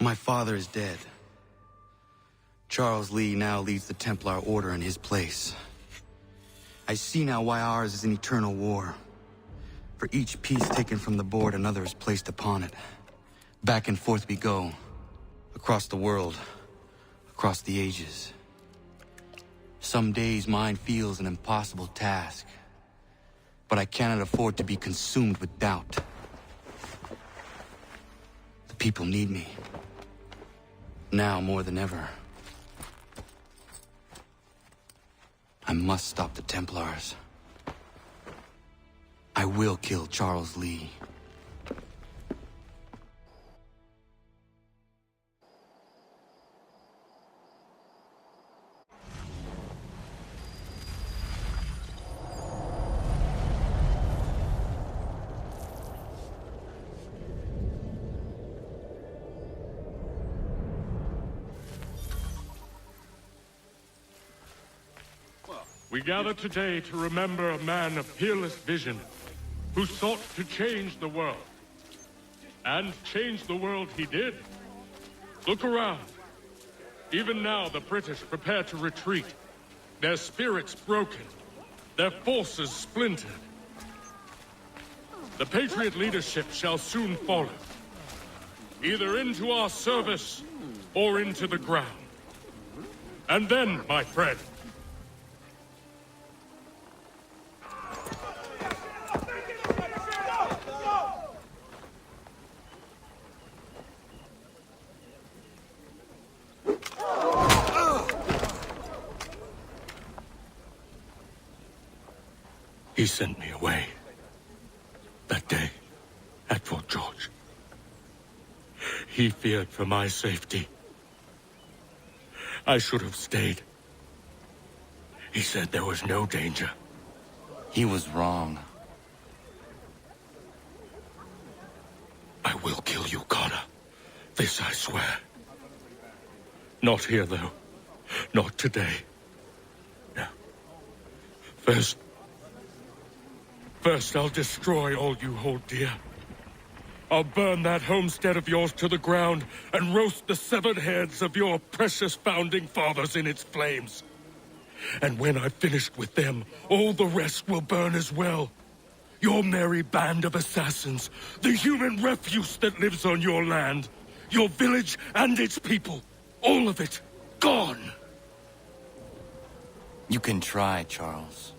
My father is dead. Charles Lee now leads the Templar Order in his place. I see now why ours is an eternal war. For each piece taken from the board, another is placed upon it. Back and forth we go. Across the world. Across the ages. Some days mine feels an impossible task. But I cannot afford to be consumed with doubt. The people need me. Now more than ever. I must stop the Templars. I will kill Charles Lee. We gather today to remember a man of peerless vision who sought to change the world. And change the world he did. Look around. Even now the British prepare to retreat. Their spirits broken. Their forces splintered. The Patriot leadership shall soon follow. Either into our service or into the ground. And then, my friend, he sent me away. That day, at Fort George. He feared for my safety. I should have stayed. He said there was no danger. He was wrong. I will kill you, Connor. This I swear. Not here, though. Not today. No. First, I'll destroy all you hold dear. I'll burn that homestead of yours to the ground and roast the severed heads of your precious founding fathers in its flames. And when I've finished with them, all the rest will burn as well. Your merry band of assassins, the human refuse that lives on your land, your village and its people, all of it, gone. You can try, Charles.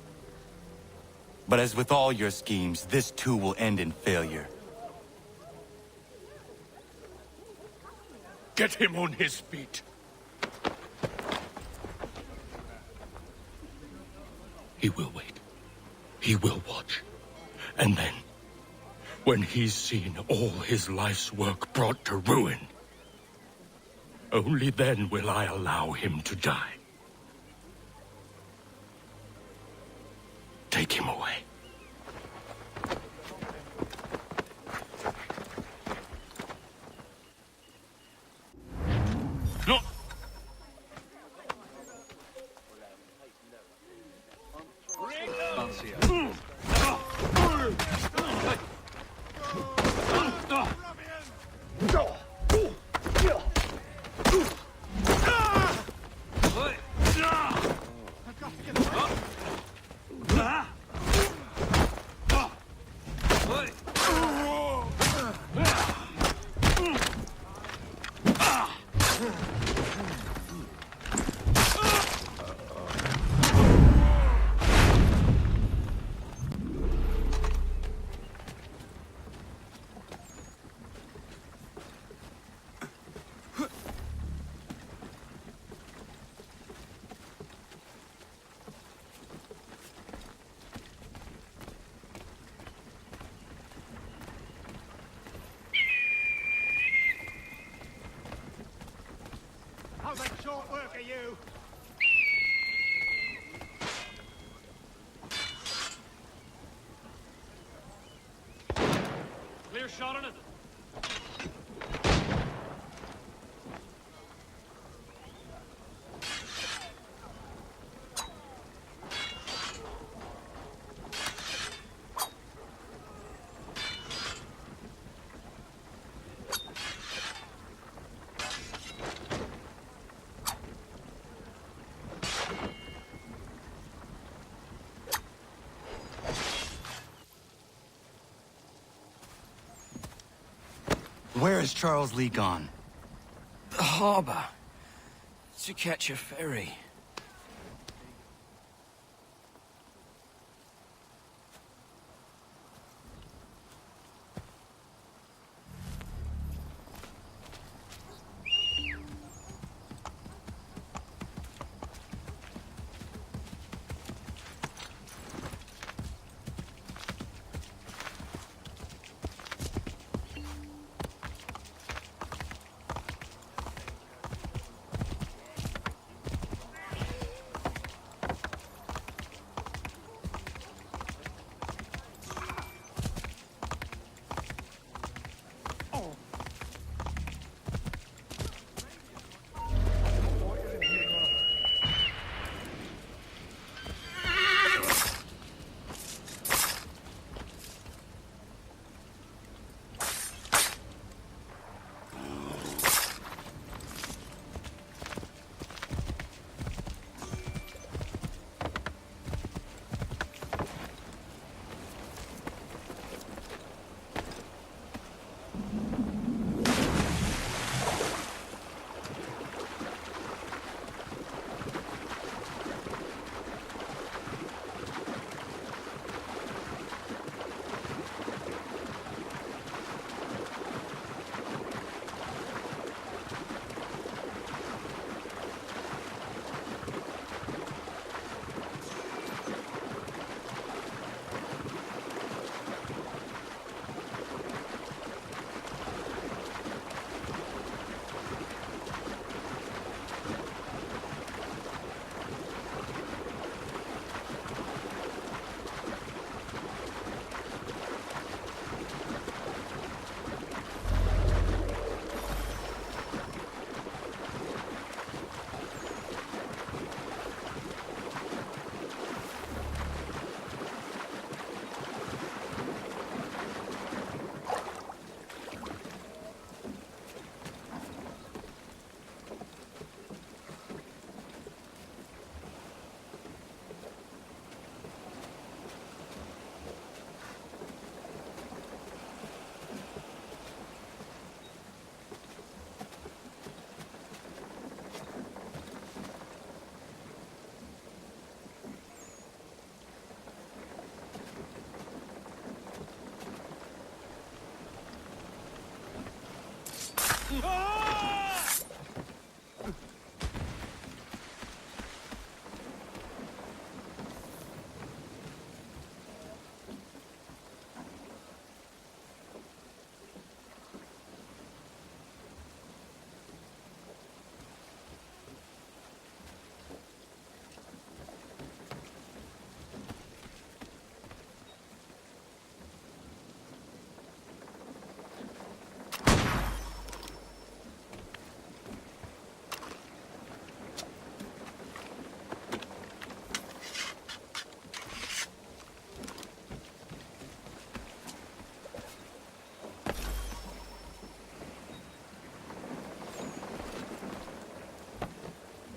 But as with all your schemes, this too will end in failure. Get him on his feet. He will wait. He will watch. And then, when he's seen all his life's work brought to ruin, only then will I allow him to die. Take him away. No! How's that short work of you? Clear shot on it. Where has Charles Lee gone? The harbor. To catch a ferry.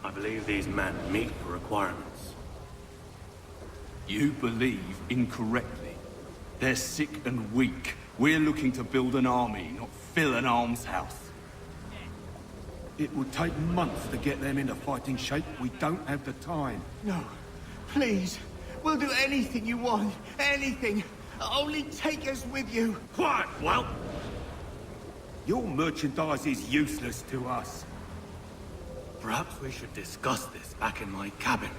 I believe these men meet the requirements. You believe incorrectly. They're sick and weak. We're looking to build an army, not fill an almshouse. It would take months to get them into fighting shape. We don't have the time. No, please. We'll do anything you want. Anything. Only take us with you. Quiet, well! Your merchandise is useless to us. Perhaps we should discuss this back in my cabin.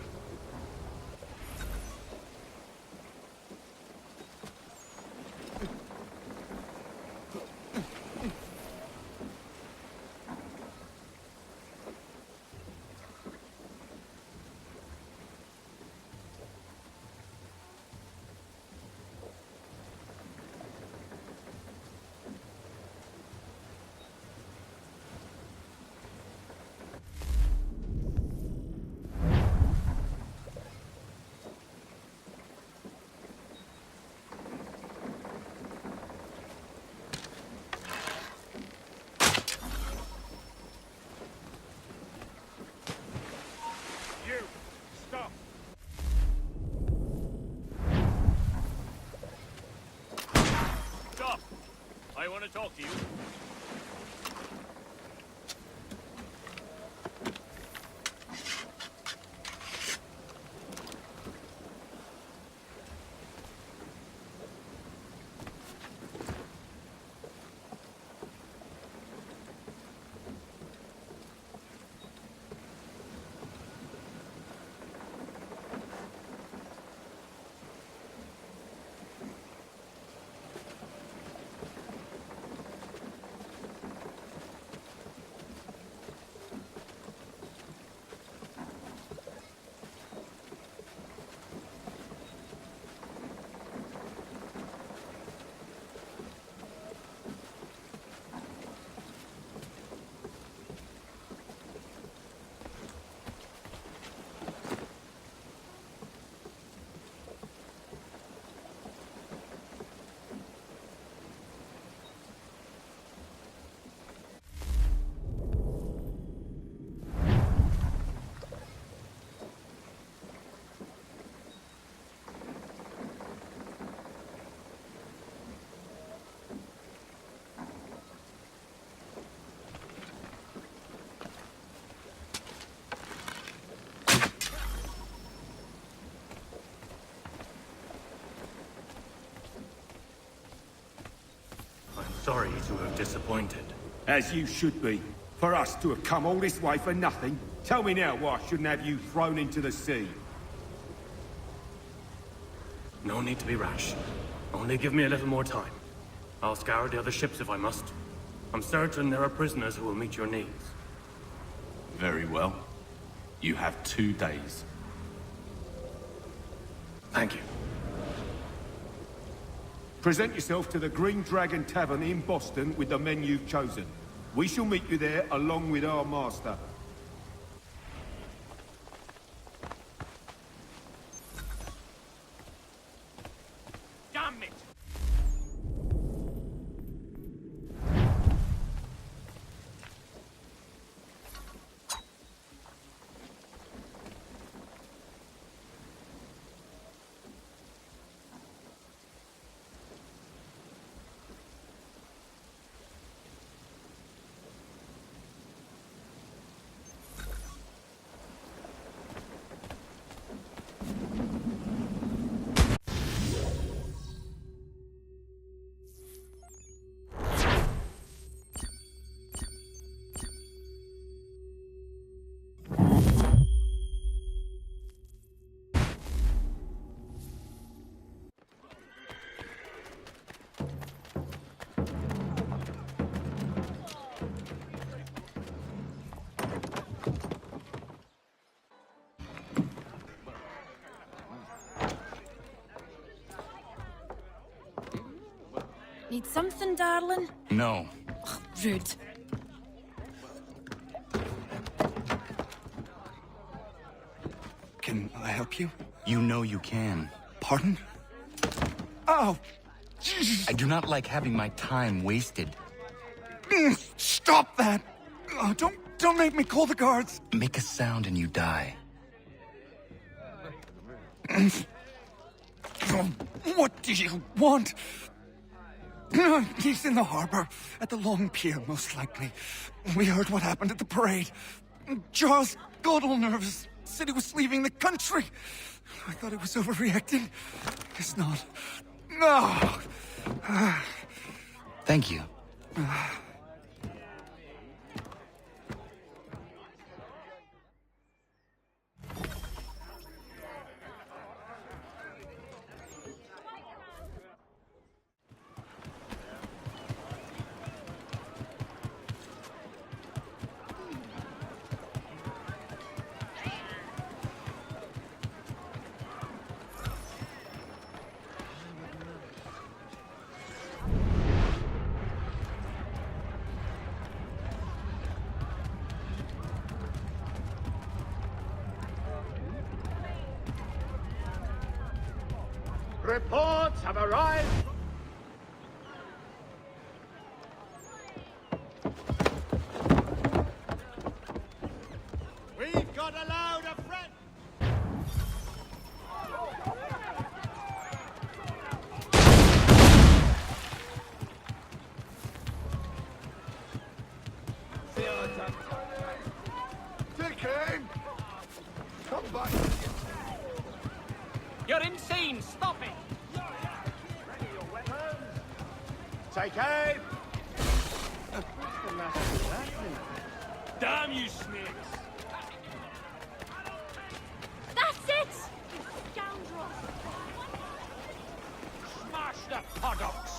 Stop! Stop! I want to talk to you. Sorry to have disappointed. As you should be. For us to have come all this way for nothing. Tell me now why I shouldn't have you thrown into the sea. No need to be rash. Only give me a little more time. I'll scour the other ships if I must. I'm certain there are prisoners who will meet your needs. Very well. You have 2 days. Thank you. Present yourself to the Green Dragon Tavern in Boston with the men you've chosen. We shall meet you there along with our master. Damn it! Need something, darling? No. Rude. Can I help you? You know you can. Pardon? Oh! I do not like having my time wasted. Stop that! Oh, don't make me call the guards! Make a sound and you die. What do you want? He's in the harbor, at the Long Pier, most likely. We heard what happened at the parade. Charles got all nervous, said he was leaving the country. I thought he was overreacting. Guess not. No! Thank you. Reports have arrived. We've got a load of friends. Take aim! Come back! You're insane! Stop it! Ready your weapons. Take aim! What's the matter with that thing? Damn you, snakes! That's it! Scoundrel! Smash the paddocks!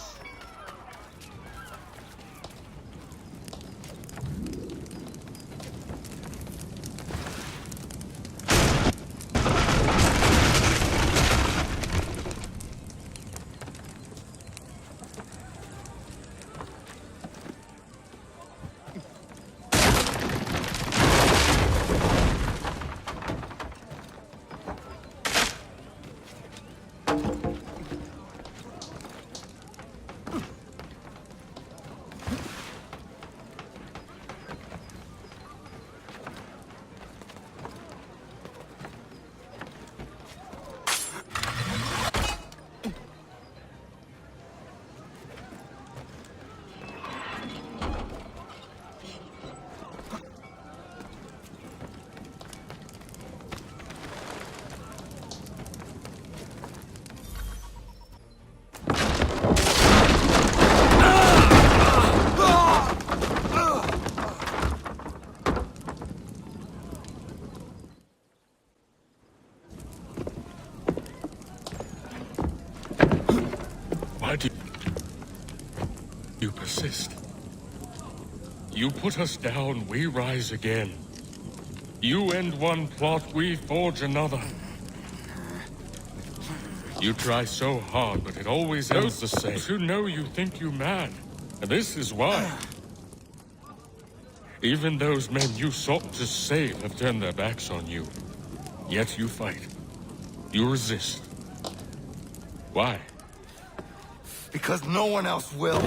Why do you persist? You put us down, we rise again. You end one plot, we forge another. You try so hard, but it always ends the same. Those who know you think you mad, and this is why. Even those men you sought to save have turned their backs on you. Yet you fight. You resist. Why? Because no one else will.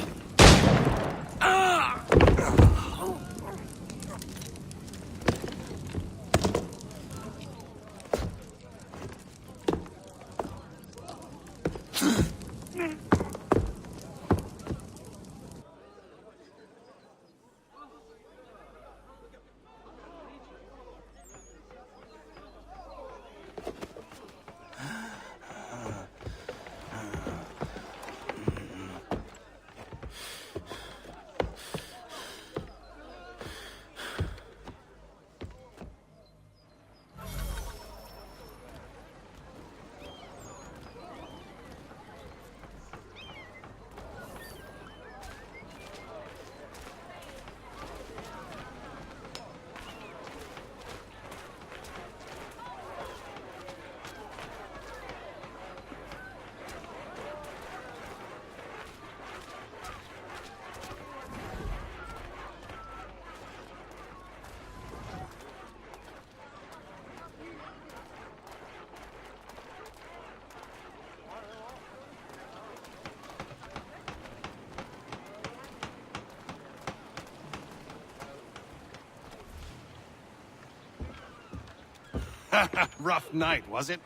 Rough night, was it?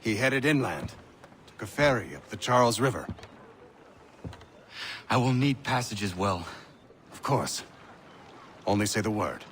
He headed inland. Took a ferry up the Charles River. I will need passage as well. Of course. Only say the word.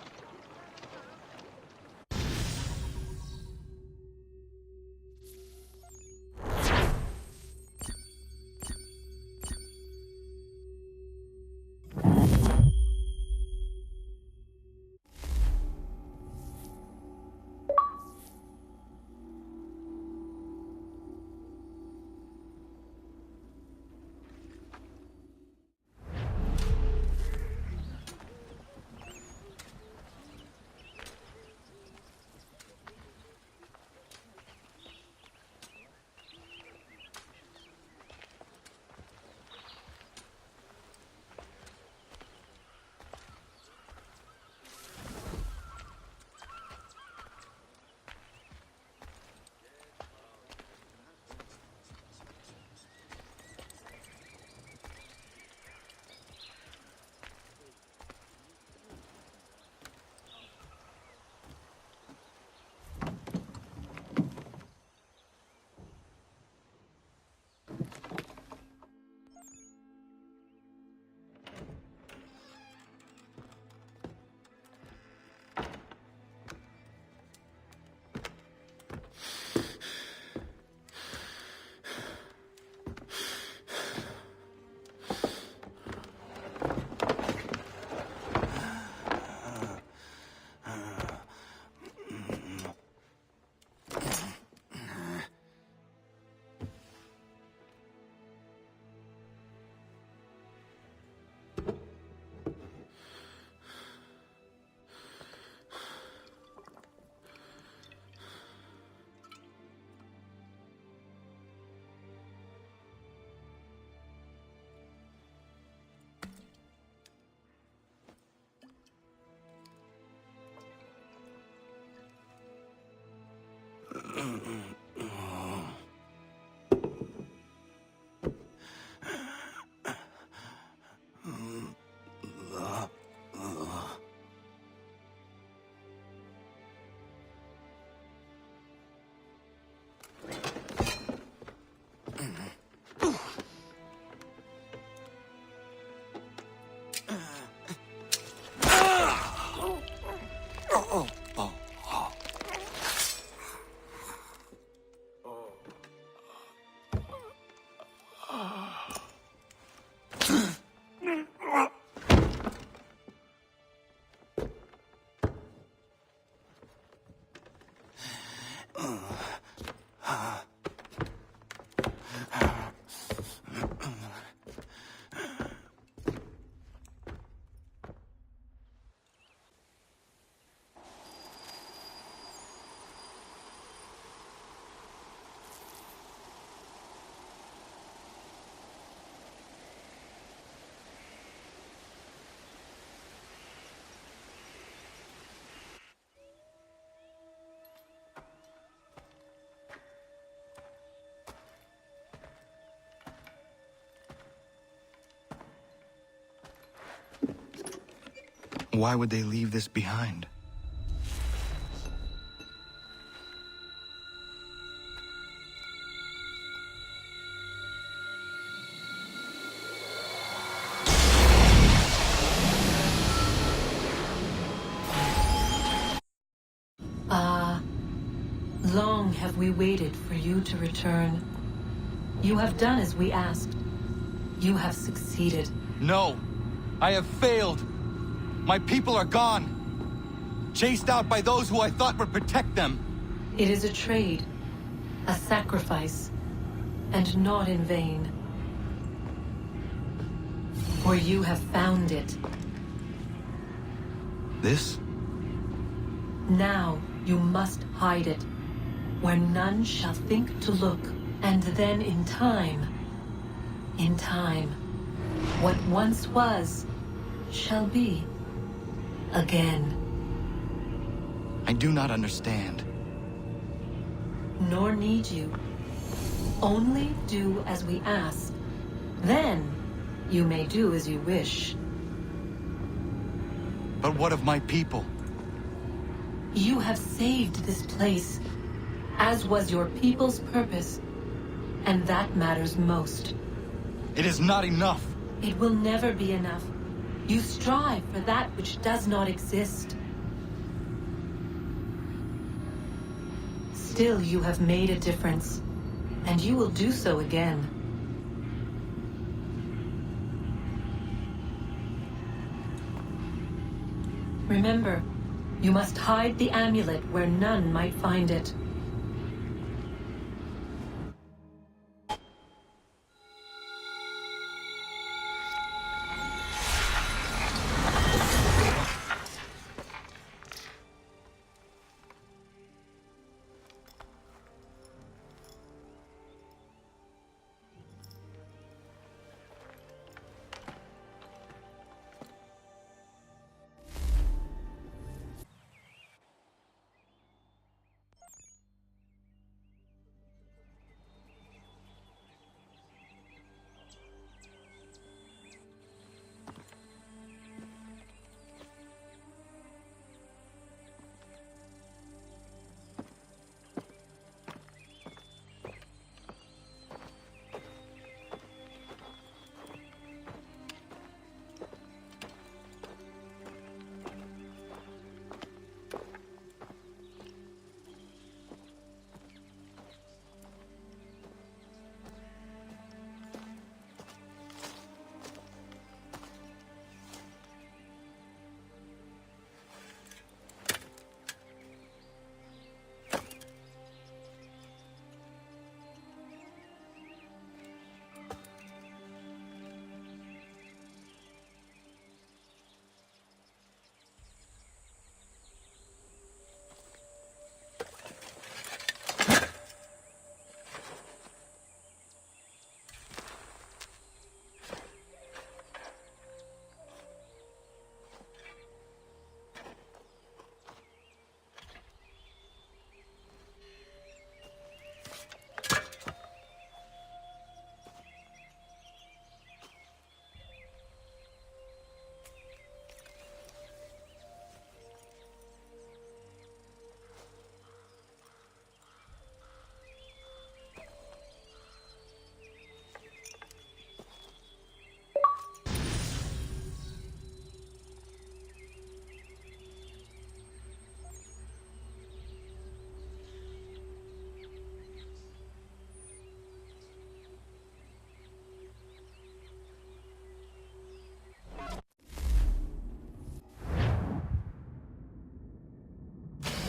Why would they leave this behind? Long have we waited for you to return. You have done as we asked. You have succeeded. No! I have failed! My people are gone! Chased out by those who I thought would protect them! It is a trade, a sacrifice, and not in vain. For you have found it. This? Now you must hide it, where none shall think to look, and then in time, what once was, shall be again. I do not understand. Nor need you. Only do as we ask. Then, you may do as you wish. But what of my people? You have saved this place, as was your people's purpose, and that matters most. It is not enough! It will never be enough. You strive for that which does not exist. Still, you have made a difference, and you will do so again. Remember, you must hide the amulet where none might find it.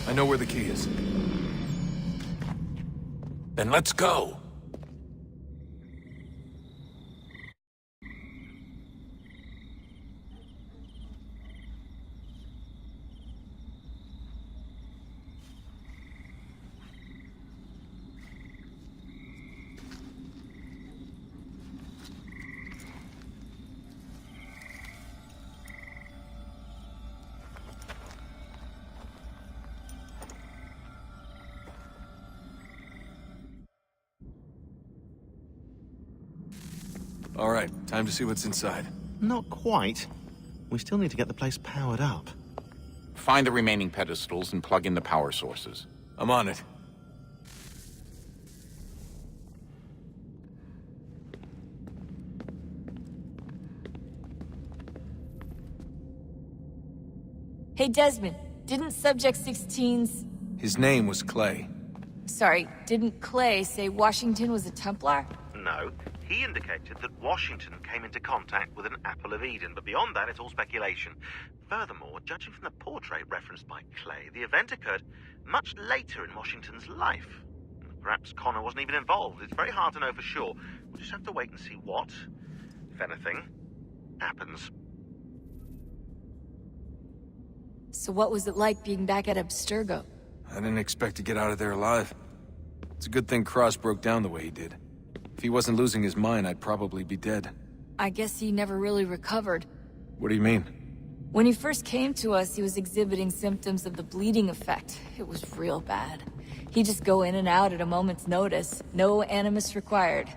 I know where the key is. Then let's go! All right, time to see what's inside. Not quite. we still need to get the place powered up. Find the remaining pedestals and plug in the power sources. I'm on it. Hey, Desmond, didn't Subject 16's... His name was Clay. Sorry, didn't Clay say Washington was a Templar? No. He indicated that Washington came into contact with an Apple of Eden, but beyond that, it's all speculation. Furthermore, judging from the portrait referenced by Clay, the event occurred much later in Washington's life. Perhaps Connor wasn't even involved. It's very hard to know for sure. We'll just have to wait and see what, if anything, happens. So what was it like being back at Abstergo? I didn't expect to get out of there alive. It's a good thing Cross broke down the way he did. If he wasn't losing his mind, I'd probably be dead. I guess he never really recovered. What do you mean? When he first came to us, he was exhibiting symptoms of the bleeding effect. It was real bad. He'd just go in and out at a moment's notice. No animus required.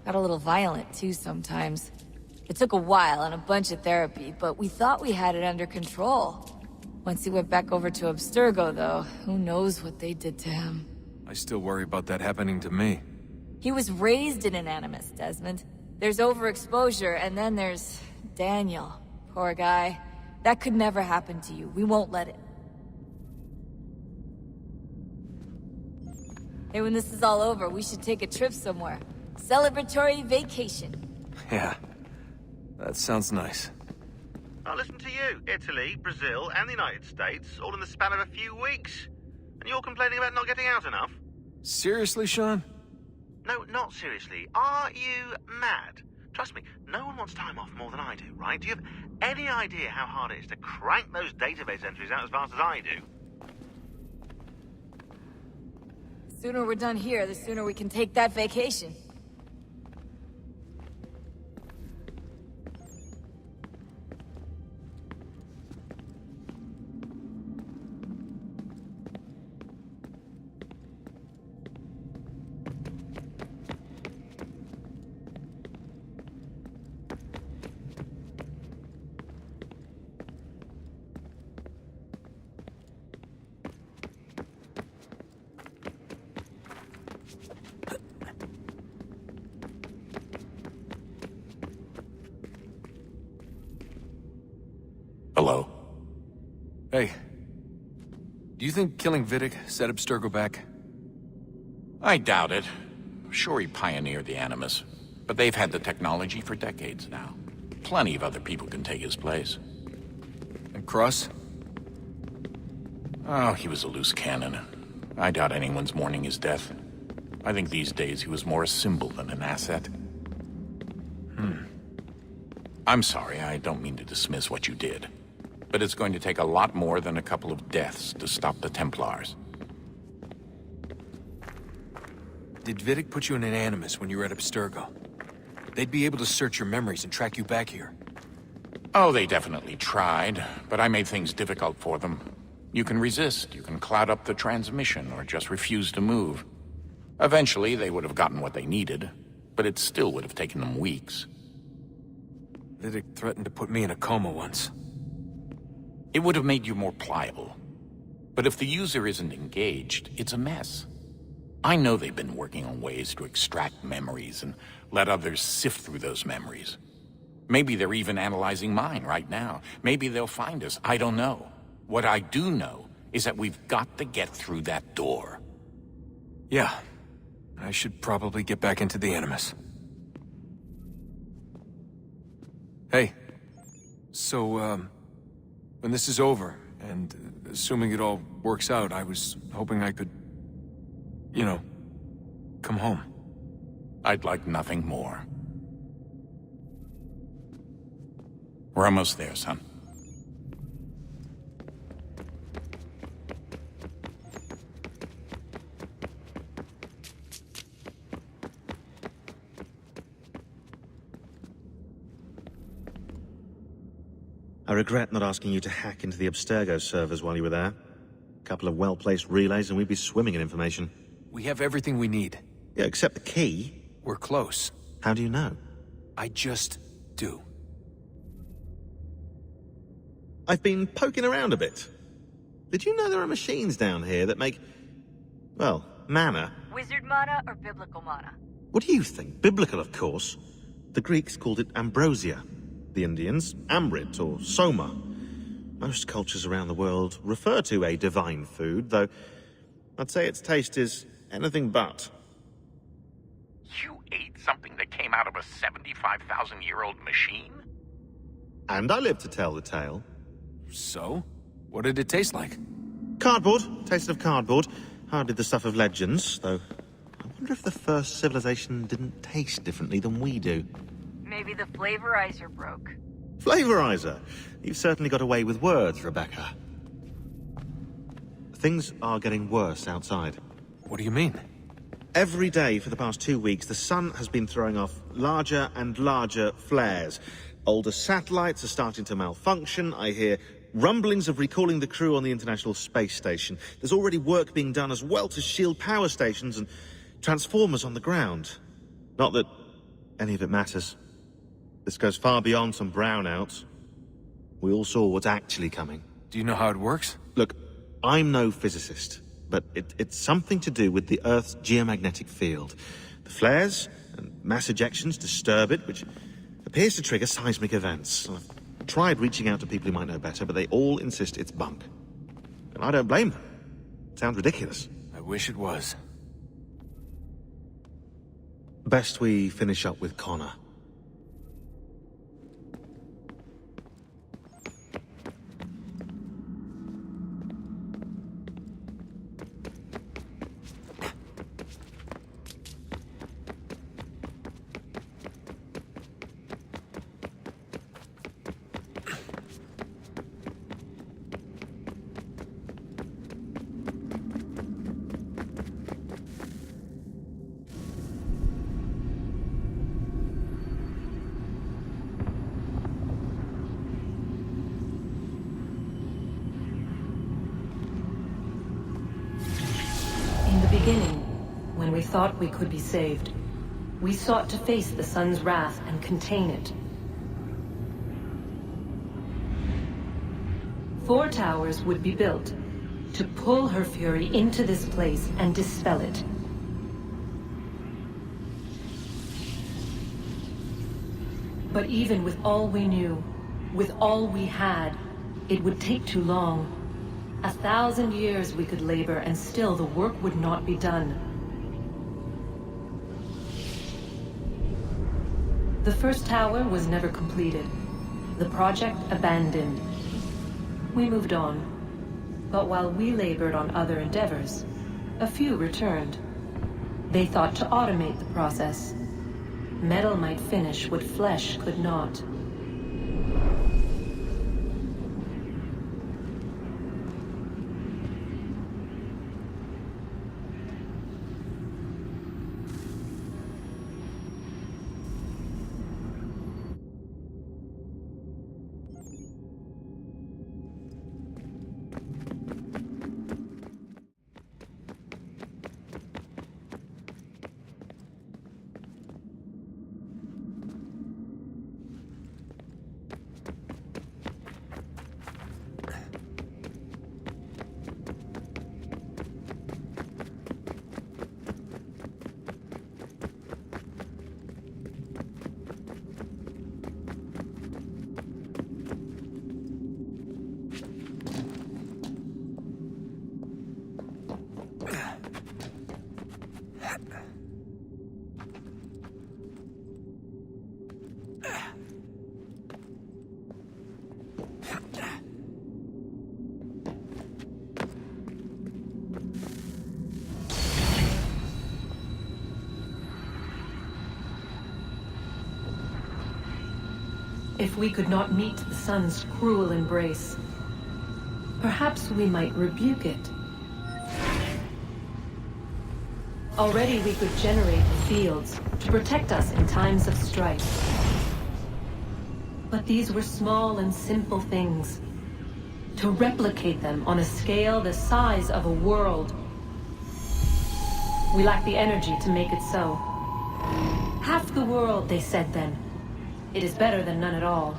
Got a little violent, too, sometimes. It took a while and a bunch of therapy, but we thought we had it under control. Once he went back over to Abstergo, though, who knows what they did to him. I still worry about that happening to me. He was raised in an animus, Desmond. There's overexposure, and then there's Daniel. Poor guy. That could never happen to you. We won't let it. Hey, when this is all over, we should take a trip somewhere. Celebratory vacation. Yeah, that sounds nice. Now listen to you. Italy, Brazil, and the United States, all in the span of a few weeks. And you're complaining about not getting out enough? Seriously, Sean? No, not seriously. Are you mad? Trust me, no one wants time off more than I do, right? Do you have any idea how hard it is to crank those database entries out as fast as I do? The sooner we're done here, the sooner we can take that vacation. Hello? Hey. Do you think killing Vidic set Abstergo back? I doubt it. Sure, he pioneered the Animus, but they've had the technology for decades now. Plenty of other people can take his place. And Cross? Oh, he was a loose cannon. I doubt anyone's mourning his death. I think these days he was more a symbol than an asset. I'm sorry, I don't mean to dismiss what you did. But it's going to take a lot more than a couple of deaths to stop the Templars. Did Vidic put you in an Animus when you were at Abstergo? They'd be able to search your memories and track you back here. Oh, they definitely tried, but I made things difficult for them. You can resist, you can cloud up the transmission, or just refuse to move. Eventually, they would have gotten what they needed, but it still would have taken them weeks. Vidic threatened to put me in a coma once. It would have made you more pliable. But if the user isn't engaged, it's a mess. I know they've been working on ways to extract memories and let others sift through those memories. Maybe they're even analyzing mine right now. Maybe they'll find us. I don't know. What I do know is that we've got to get through that door. Yeah. I should probably get back into the Animus. Hey. So, when this is over, and assuming it all works out, I was hoping I could, you know, come home. I'd like nothing more. We're almost there, son. I regret not asking you to hack into the Abstergo servers while you were there. A couple of well-placed relays and we'd be swimming in information. We have everything we need. Yeah, except the key. We're close. How do you know? I just do. I've been poking around a bit. Did you know there are machines down here that make, well, mana? Wizard mana or biblical mana? What do you think? Biblical, of course. The Greeks called it ambrosia. The Indians, amrit or soma. Most cultures around the world refer to a divine food, though I'd say its taste is anything but. You ate something that came out of a 75,000-year-old machine? And I live to tell the tale. So? What did it taste like? Cardboard. Tasted of cardboard. Hardly the stuff of legends, though. I wonder if the first civilization didn't taste differently than we do. Maybe the flavorizer broke. Flavorizer? You've certainly got away with words, Rebecca. Things are getting worse outside. What do you mean? Every day for the past 2 weeks, the sun has been throwing off larger and larger flares. Older satellites are starting to malfunction. I hear rumblings of recalling the crew on the International Space Station. There's already work being done as well to shield power stations and transformers on the ground. Not that any of it matters. This goes far beyond some brownouts. We all saw what's actually coming. Do you know how it works? Look, I'm no physicist, but it's something to do with the Earth's geomagnetic field. The flares and mass ejections disturb it, which appears to trigger seismic events. I've tried reaching out to people who might know better, but they all insist it's bunk. And I don't blame them. It sounds ridiculous. I wish it was. Best we finish up with Connor. When we thought we could be saved, we sought to face the sun's wrath and contain it. 4 towers would be built to pull her fury into this place and dispel it. But even with all we knew, with all we had, it would take too long. 1,000 years we could labor and still the work would not be done. The first tower was never completed. The project abandoned. We moved on. But while we labored on other endeavors, a few returned. They thought to automate the process. Metal might finish what flesh could not. If we could not meet the sun's cruel embrace, perhaps we might rebuke it. Already we could generate fields to protect us in times of strife. But these were small and simple things. To replicate them on a scale the size of a world, we lack the energy to make it so. Half the world, they said then. It is better than none at all.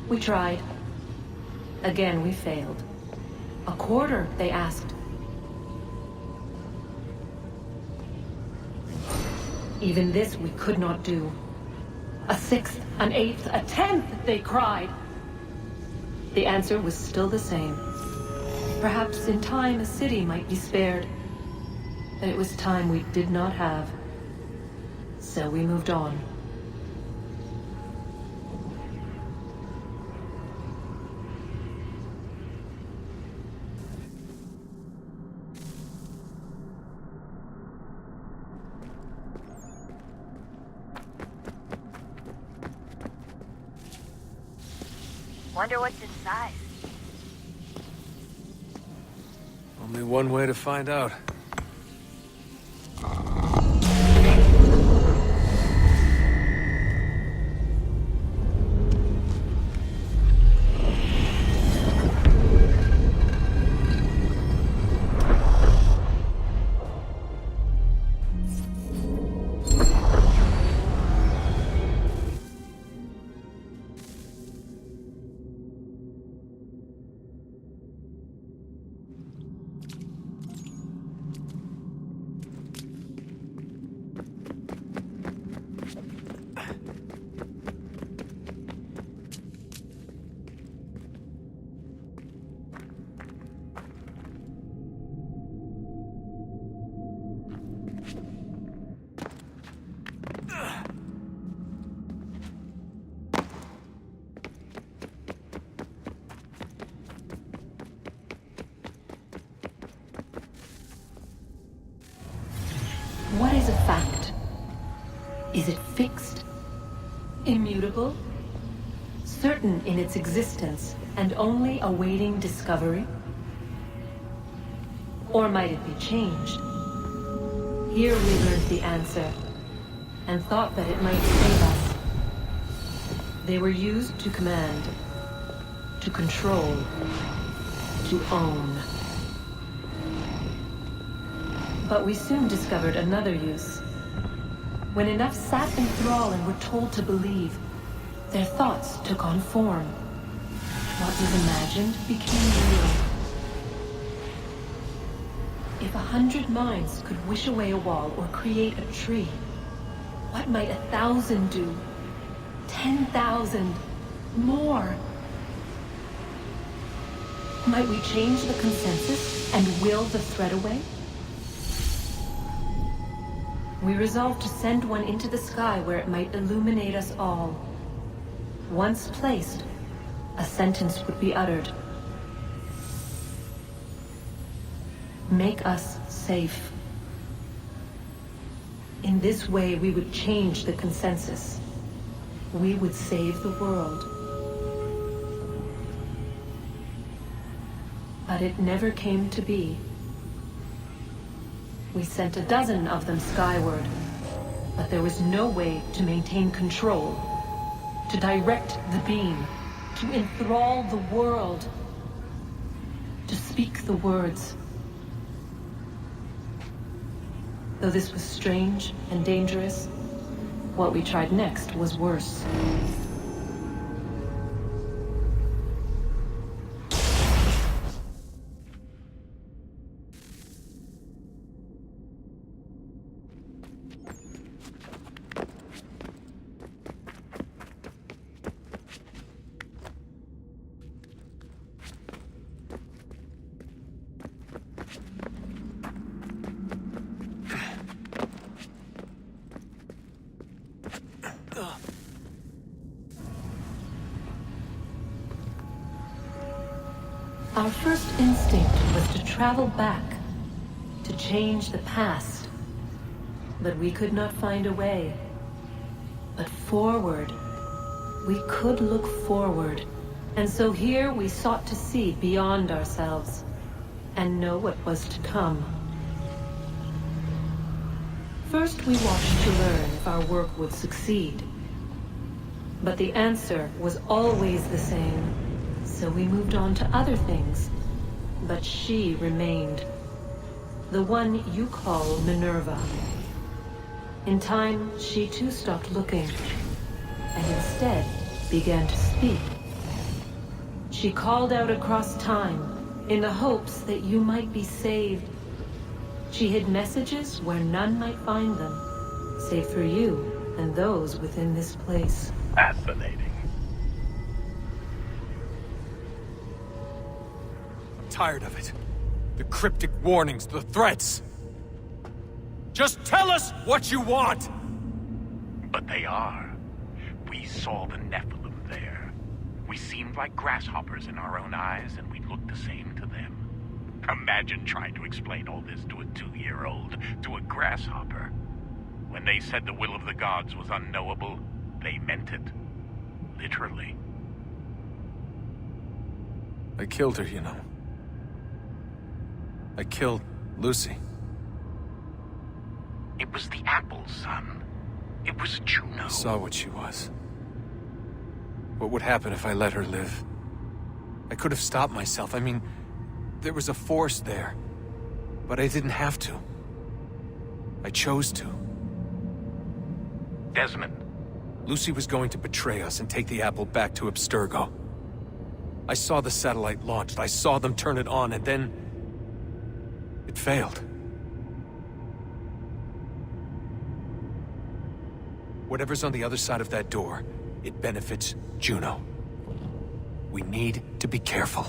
We tried. Again, we failed. A quarter, they asked. Even this we could not do. A sixth, an eighth, a tenth, they cried. The answer was still the same. Perhaps in time a city might be spared. But it was time we did not have. So we moved on. Wonder what's inside. Only one way to find out. What is a fact? Is it fixed? Immutable? Certain in its existence and only awaiting discovery? Or might it be changed? Here we learned the answer, and thought that it might save us. They were used to command, to control, to own. But we soon discovered another use. When enough sat in thrall and were told to believe, their thoughts took on form. What was imagined became real. If 100 minds could wish away a wall or create a tree, what might 1,000 do? 10,000? More? Might we change the consensus and will the thread away? We resolved to send one into the sky where it might illuminate us all. Once placed, a sentence would be uttered. Make us safe. In this way, we would change the consensus. We would save the world. But it never came to be. We sent a dozen of them skyward, but there was no way to maintain control, to direct the beam, to enthrall the world, to speak the words. Though this was strange and dangerous, what we tried next was worse. Our first instinct was to travel back, to change the past. But we could not find a way. But forward, we could look forward. And so here we sought to see beyond ourselves, and know what was to come. First we watched to learn if our work would succeed. But the answer was always the same. So we moved on to other things, but she remained. The one you call Minerva. In time, she too stopped looking, and instead began to speak. She called out across time in the hopes that you might be saved. She hid messages where none might find them, save for you and those within this place. Fascinating. I'm tired of it. The cryptic warnings, the threats. Just tell us what you want! But they are. We saw the Nephilim there. We seemed like grasshoppers in our own eyes, and we looked the same to them. Imagine trying to explain all this to a 2-year-old, to a grasshopper. When they said the will of the gods was unknowable, they meant it. Literally. I killed her, you know. I killed Lucy. It was the apple, son. It was Juno. I saw what she was. What would happen if I let her live? I could have stopped myself. I mean, there was a force there. But I didn't have to. I chose to. Desmond. Lucy was going to betray us and take the apple back to Abstergo. I saw the satellite launched. I saw them turn it on, and then... it failed. Whatever's on the other side of that door, it benefits Juno. We need to be careful.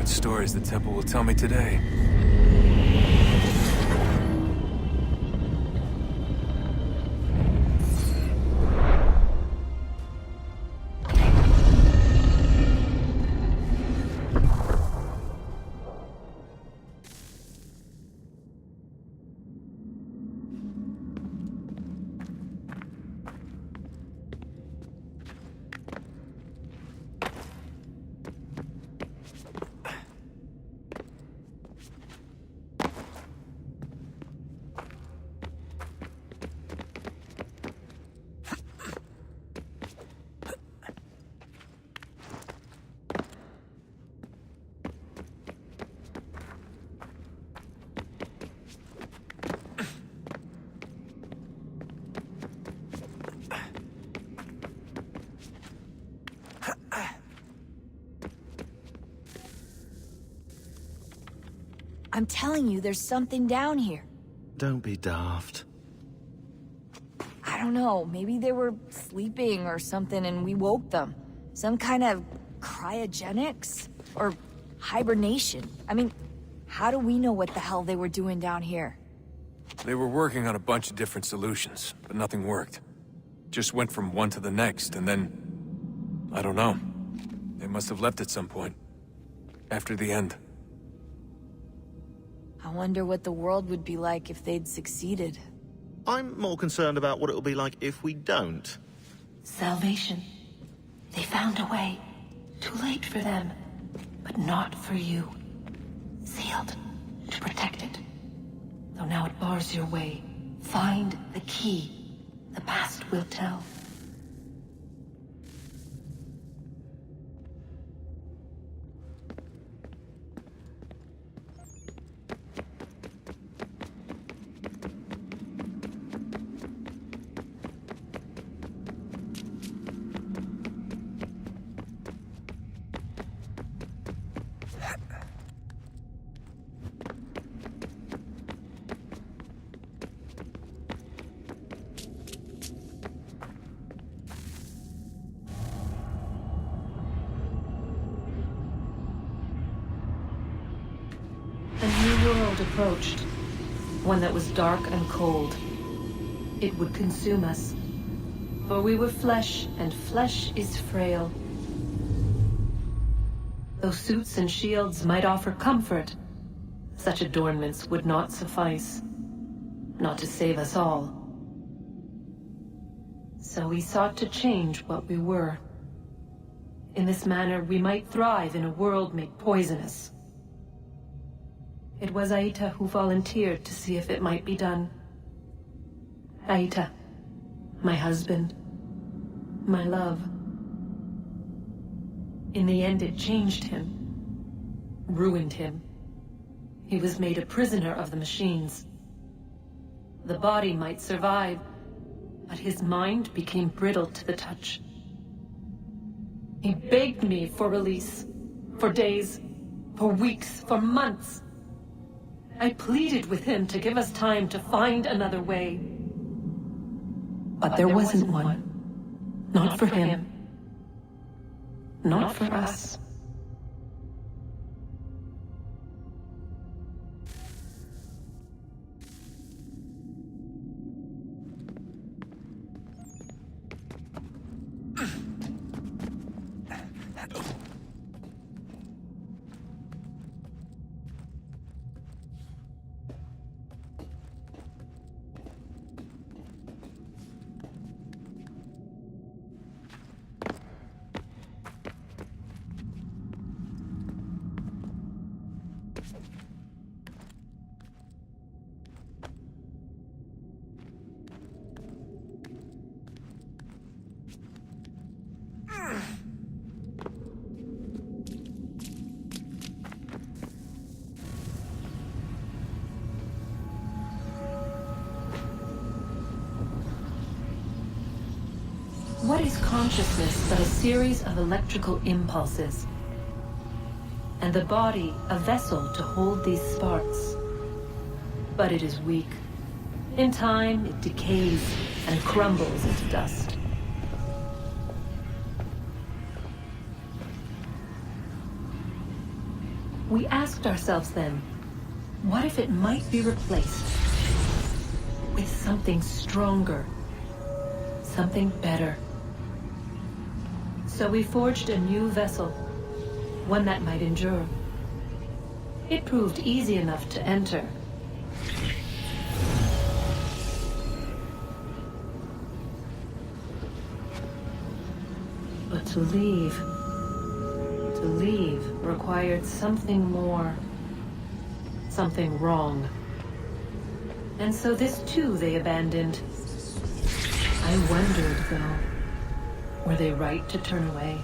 Stories the temple will tell me today. I'm telling you, there's something down here. Don't be daft. I don't know, maybe they were sleeping or something and we woke them. Some kind of cryogenics? Or hibernation? I mean, how do we know what the hell they were doing down here? They were working on a bunch of different solutions, but nothing worked. Just went from one to the next, and then... I don't know. They must have left at some point. After the end. I wonder what the world would be like if they'd succeeded. I'm more concerned about what it'll be like if we don't. Salvation. They found a way. Too late for them. But not for you. Sealed. To protect it. Though now it bars your way. Find the key. The past will tell. world approached, one that was dark and cold. It would consume us, for we were flesh, and flesh is frail. Though suits and shields might offer comfort, such adornments would not suffice, not to save us all. So we sought to change what we were. In this manner, we might thrive in a world made poisonous. It was Aita who volunteered to see if it might be done. Aita, my husband, my love. In the end, it changed him, ruined him. He was made a prisoner of the machines. The body might survive, but his mind became brittle to the touch. He begged me for release, for days, for weeks, for months. I pleaded with him to give us time to find another way. But there wasn't one. Not for him. Not for us. What is consciousness but a series of electrical impulses? And the body a vessel to hold these sparks. But it is weak. In time, it decays and crumbles into dust. We asked ourselves then, what if it might be replaced with something stronger, something better? So we forged a new vessel, one that might endure. It proved easy enough to enter. But to leave required something more, something wrong. And so this too they abandoned. I wondered, though, were they right to turn away?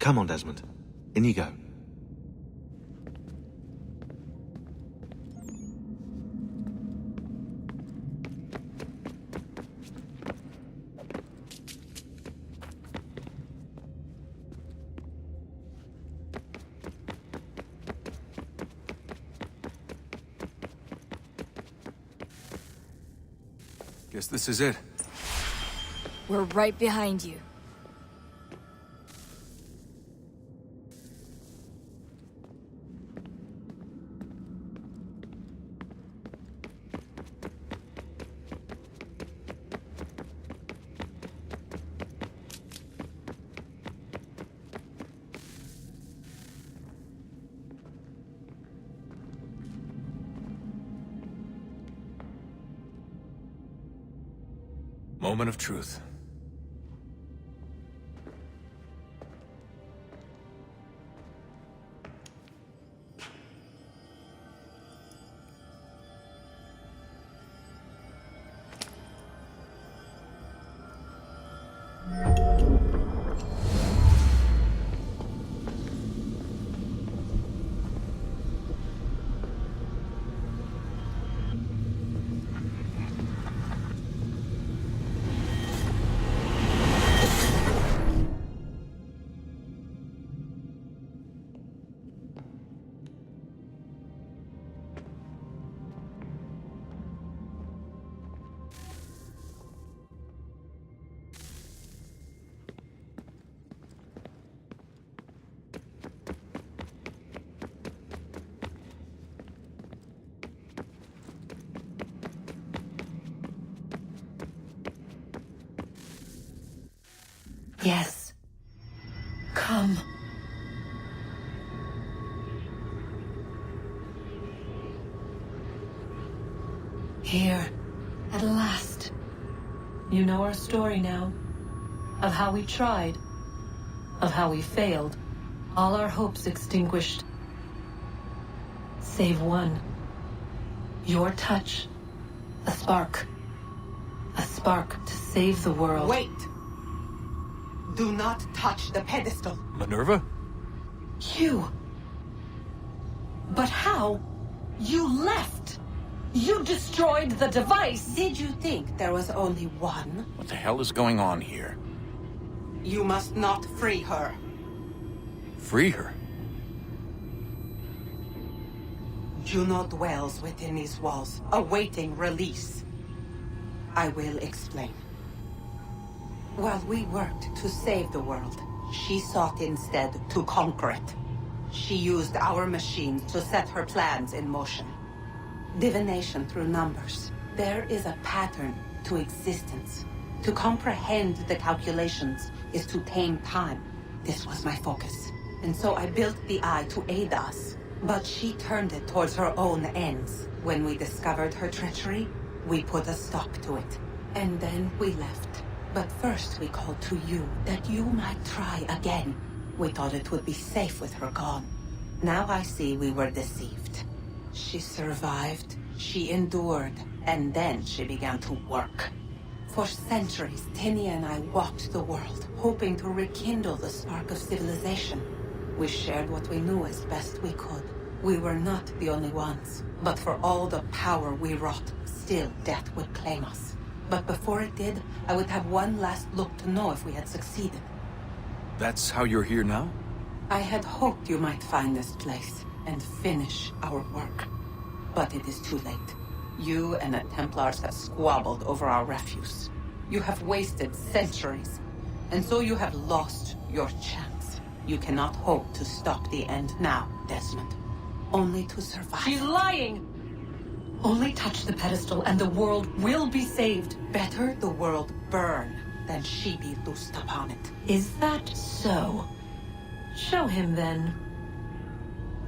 Come on, Desmond. In you go. Guess this is it. We're right behind you. Moment of truth. Yes. Come. Here, at last. You know our story now. Of how we tried. Of how we failed. All our hopes extinguished. Save one. Your touch. A spark. A spark to save the world. Wait! Do not touch the pedestal. Minerva? You. But how? You left. You destroyed the device. Did you think there was only one? What the hell is going on here? You must not free her. Free her? Juno dwells within these walls, awaiting release. I will explain. While we worked to save the world, she sought instead to conquer it. She used our machines to set her plans in motion. Divination through numbers. There is a pattern to existence. To comprehend the calculations is to tame time. This was my focus. And so I built the eye to aid us. But she turned it towards her own ends. When we discovered her treachery, we put a stop to it. And then we left. But first we called to you, that you might try again. We thought it would be safe with her gone. Now I see we were deceived. She survived, she endured, and then she began to work. For centuries, Tinia and I walked the world, hoping to rekindle the spark of civilization. We shared what we knew as best we could. We were not the only ones, but for all the power we wrought, still death would claim us. But before it did, I would have one last look to know if we had succeeded. That's how you're here now? I had hoped you might find this place and finish our work. But it is too late. You and the Templars have squabbled over our refuse. You have wasted centuries, and so you have lost your chance. You cannot hope to stop the end now, Desmond. Only to survive. She's lying! Only touch the pedestal and the world will be saved. Better the world burn than she be loosed upon it. Is that so? Show him then.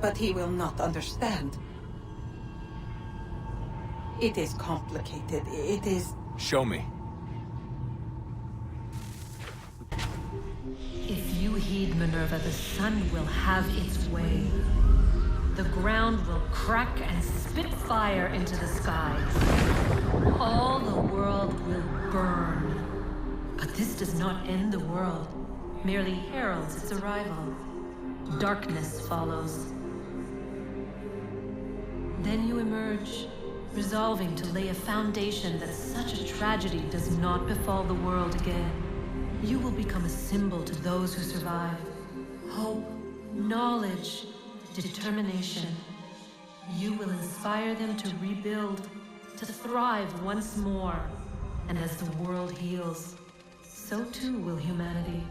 But he will not understand. It is complicated. It is... Show me. If you heed Minerva, the sun will have its way. The ground will crack and spit fire into the skies. All the world will burn. But this does not end the world, merely heralds its arrival. Darkness follows. Then you emerge, resolving to lay a foundation that such a tragedy does not befall the world again. You will become a symbol to those who survive. Hope, knowledge, determination. You will inspire them to rebuild, to thrive once more. And as the world heals, so too will humanity.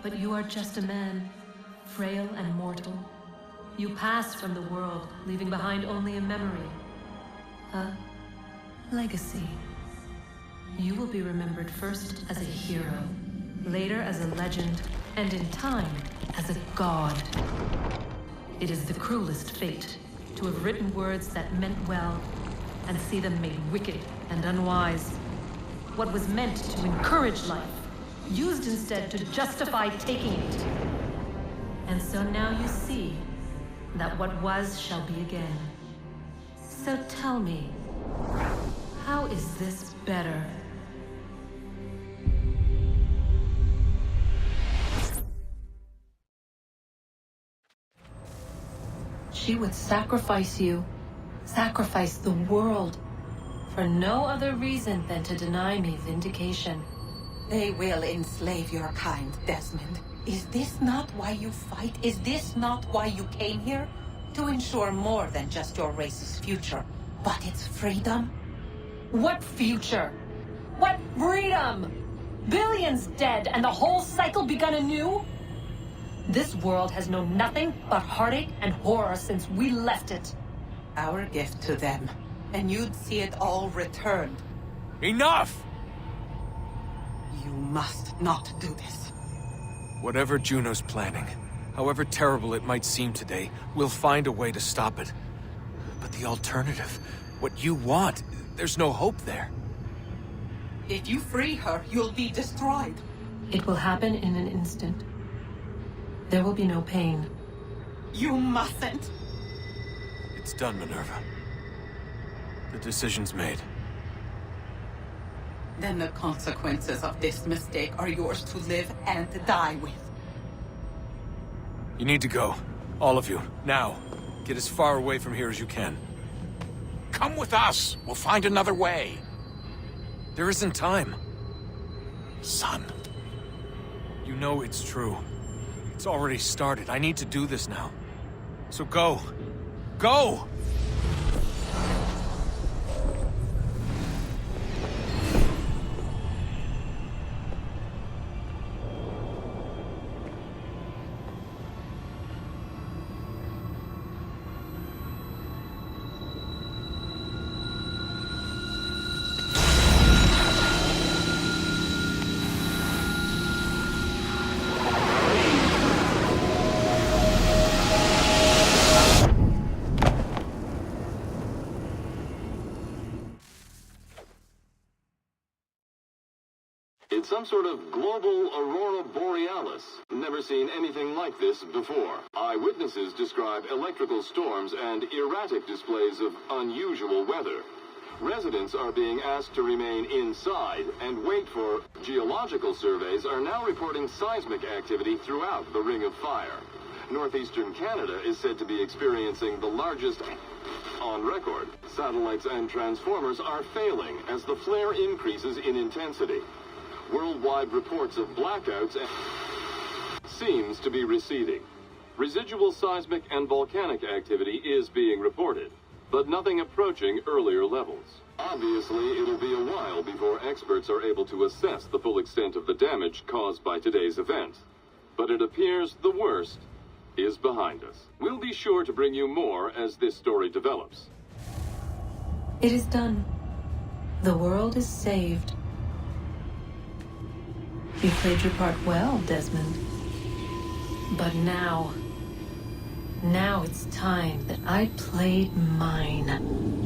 But you are just a man, frail and mortal. You pass from the world, leaving behind only a memory. A legacy. You will be remembered first as a hero, later as a legend, and in time, as a god. It is the cruelest fate to have written words that meant well, and see them made wicked and unwise. What was meant to encourage life, used instead to justify taking it. And so now you see that what was shall be again. So tell me, how is this better? She would sacrifice you, sacrifice the world, for no other reason than to deny me vindication. They will enslave your kind, Desmond. Is this not why you fight? Is this not why you came here? To ensure more than just your race's future, but its freedom? What future? What freedom? Billions dead and the whole cycle begun anew? This world has known nothing but heartache and horror since we left it. Our gift to them, and you'd see it all returned. Enough! You must not do this. Whatever Juno's planning, however terrible it might seem today, we'll find a way to stop it. But the alternative, what you want, there's no hope there. If you free her, you'll be destroyed. It will happen in an instant. There will be no pain. You mustn't. It's done, Minerva. The decision's made. Then the consequences of this mistake are yours to live and die with. You need to go. All of you. Now. Get as far away from here as you can. Come with us. We'll find another way. There isn't time. Son. You know it's true. It's already started. I need to do this now. So go. Go! It's some sort of global aurora borealis. Never seen anything like this before. Eyewitnesses describe electrical storms and erratic displays of unusual weather. Residents are being asked to remain inside and wait for geological surveys are now reporting seismic activity throughout the Ring of Fire. Northeastern Canada is said to be experiencing the largest on record. Satellites and transformers are failing as the flare increases in intensity. Worldwide reports of blackouts seems to be receding. Residual seismic and volcanic activity is being reported, but nothing approaching earlier levels. Obviously, it'll be a while before experts are able to assess the full extent of the damage caused by today's event. But it appears the worst is behind us. We'll be sure to bring you more as this story develops. It is done. The world is saved. You played your part well, Desmond. But now it's time that I played mine.